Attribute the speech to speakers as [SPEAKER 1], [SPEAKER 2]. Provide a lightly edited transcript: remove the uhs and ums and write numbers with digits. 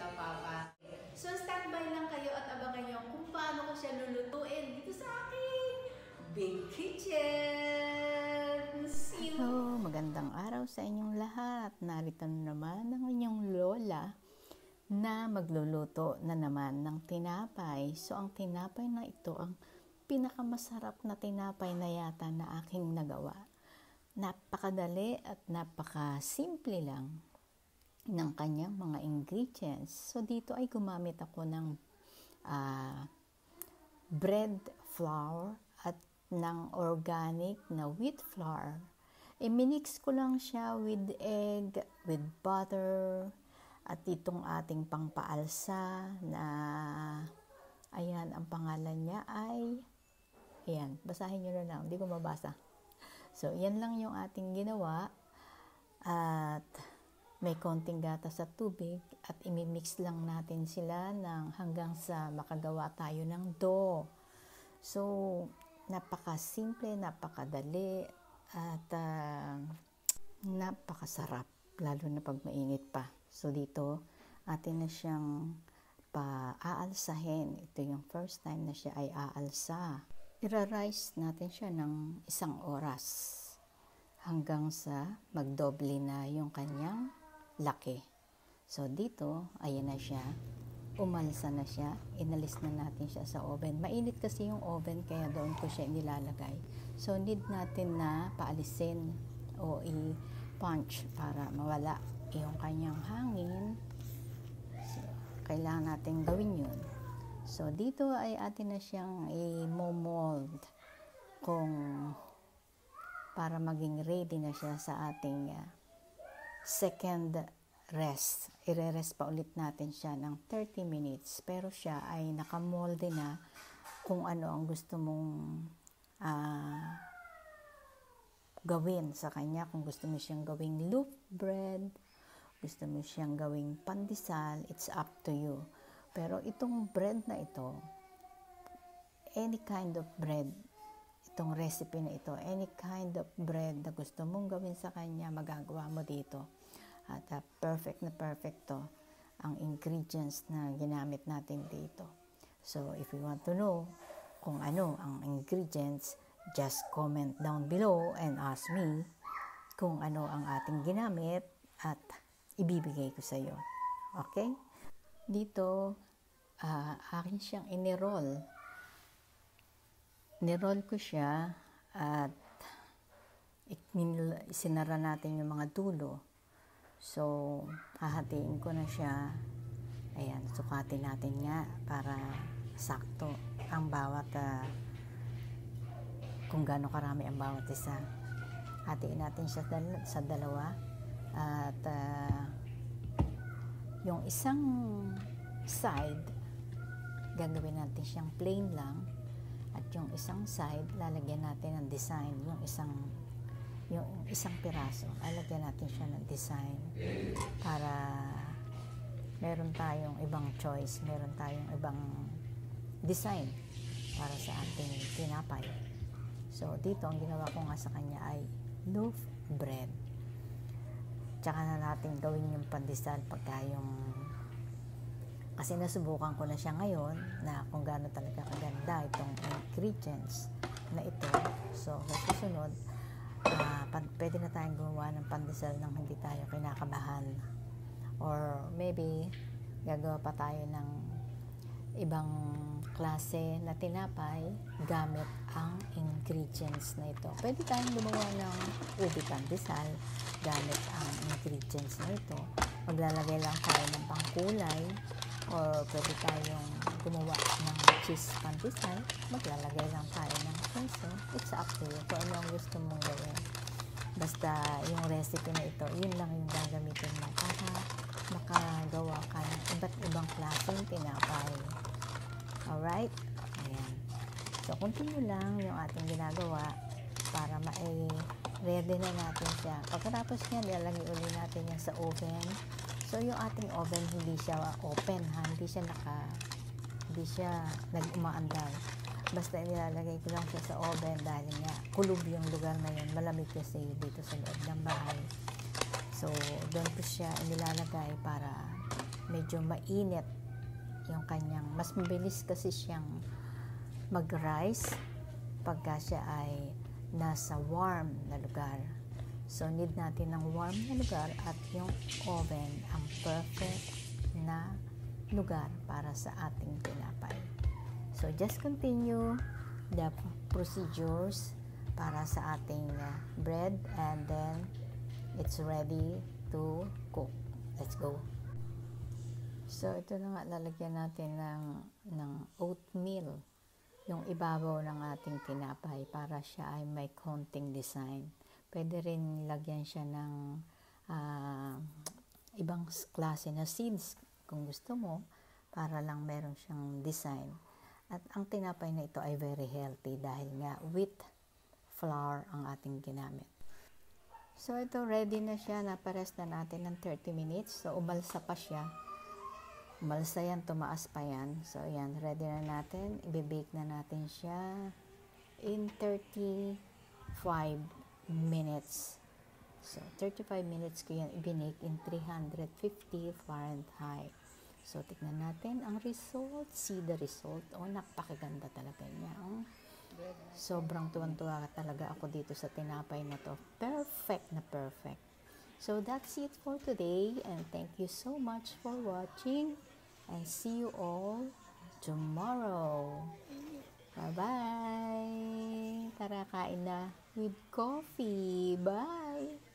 [SPEAKER 1] Tita Papa. So, standby lang kayo at abangan nyo kung paano ko siya lulutuin dito sa aking Big Kitchen. See you!
[SPEAKER 2] Hello, magandang araw sa inyong lahat. Narito naman ang inyong lola na magluluto na naman ng tinapay. So, ang tinapay na ito ang pinakamasarap na tinapay na yata na aking nagawa. Napakadali at napakasimple lang ng kanyang mga ingredients. So, dito ay gumamit ako ng bread flour at ng organic na wheat flour. I-mix ko lang siya with egg, with butter, at itong ating pangpaalsa na, ayan, ang pangalan niya ay, ayan, basahin nyo na lang, hindi ko mabasa. So, yan lang yung ating ginawa, at may konting gatas at tubig, at imimix lang natin sila hanggang sa makagawa tayo ng dough. So, napakasimple, napakadali, at napakasarap, lalo na pag mainit pa. So, dito, atin na siyang aalsahin. Ito yung first time na siya ay aalsa. Ira-rice natin siya ng 1 oras hanggang sa magdoble na yung kanyang laki. So, dito, ayan na siya. Umalsa na siya. Inalis na natin siya sa oven. Mainit kasi yung oven, kaya doon ko siya nilalagay. So, need natin na paalisin o i-punch para mawala yung kanyang hangin. So, kailangan natin gawin yun. So, dito ay atin na siyang i-mold para maging ready na siya sa ating second rest. I-rest pa ulit natin siya ng 30 minutes. Pero siya ay nakamolde na kung ano ang gusto mong gawin sa kanya. Kung gusto mo siyang gawing loaf bread, gusto mo siyang gawing pandesal, it's up to you. Pero itong bread na ito, any kind of bread, itong recipe na ito, any kind of bread na gusto mong gawin sa kanya, magagawa mo dito. At perfect na perfecto ang ingredients na ginamit natin dito. So, if you want to know kung ano ang ingredients, just comment down below and ask me kung ano ang ating ginamit at ibibigay ko sa iyo. Okay? Dito, akin siyang iniroll. Niroll ko siya at isinara natin yung mga dulo. So, hahatiin ko na siya. Ayan, sukatin natin nga para sakto ang bawat, kung gaano karami ang bawat isa. Hatiin natin siya sa dalawa. At yung isang side, gagawin natin siyang plain lang. At yung isang side, lalagyan natin ng design. Yung isang piraso, lalagyan natin siya ng design para meron tayong ibang choice, meron tayong ibang design para sa ating tinapay. So, dito, ang ginawa ko nga sa kanya ay loaf bread. Tsaka na natin gawin yung pandesal pagka kasi nasubukan ko na siya ngayon na kung gaano talaga kaganda itong ingredients na ito. So, sa susunod, pwede na tayong gumawa ng pandesal nang hindi tayo kinakabahan. Or maybe, gagawa pa tayo ng ibang klase na tinapay gamit ang ingredients na ito. Pwede tayong gumawa ng ubi pandesal gamit ang ingredients na ito. Maglalagay lang tayo ng pangkulay, or pwede tayong gumawa ng cheese pandesal. Maglalagay lang tayo ng queso. It's up to you kung ano ang gusto mong gawin. Basta yung recipe na ito, yun lang yung gagamitin mo para makagawa ka ng iba't ibang klaseng tinapay. Alright? Ayan. So, continue lang yung ating ginagawa para ready na natin siya. Pagkatapos niya, nilalagay ulit natin yan sa oven. So, yung ating oven, hindi siya open, ha? Hindi siya nag-umaandar. Basta nilalagay ko lang siya sa oven dahil nga kulob yung lugar na yun. Malamig kasi dito sa loob ng bahay. So, doon ko siya nilalagay para medyo mainit yung kanyang, mas mabilis kasi siyang mag-rise pagka siya ay nasa warm na lugar. So, need natin ng warm na lugar at yung oven ang perfect na lugar para sa ating tinapay. So, just continue the procedures para sa ating bread and then it's ready to cook. Let's go. So, ito na nga, lalagyan natin ng oatmeal yung ibabaw ng ating tinapay para siya ay may konting design. Pwede rin lagyan siya ng ibang klase na seeds kung gusto mo para lang meron siyang design. At ang tinapay na ito ay very healthy dahil nga wheat flour ang ating ginamit. So, ito ready na siya. Naparest na natin ng 30 minutes. So, umalsa pa siya. Umalsa yan, tumaas pa yan. So, yan, ready na natin. Ibe-bake na natin siya in 35 minutes. So, 35 minutes ko yan i-bake in 350 Fahrenheit. So, tignan natin ang result. See the result. Oh, napakaganda talaga niya. Oh. Sobrang tuwan-tuwa talaga ako dito sa tinapay na to. Perfect na perfect. So, that's it for today. And thank you so much for watching. And see you all tomorrow. Bye-bye. Tara, kain na with coffee. Bye.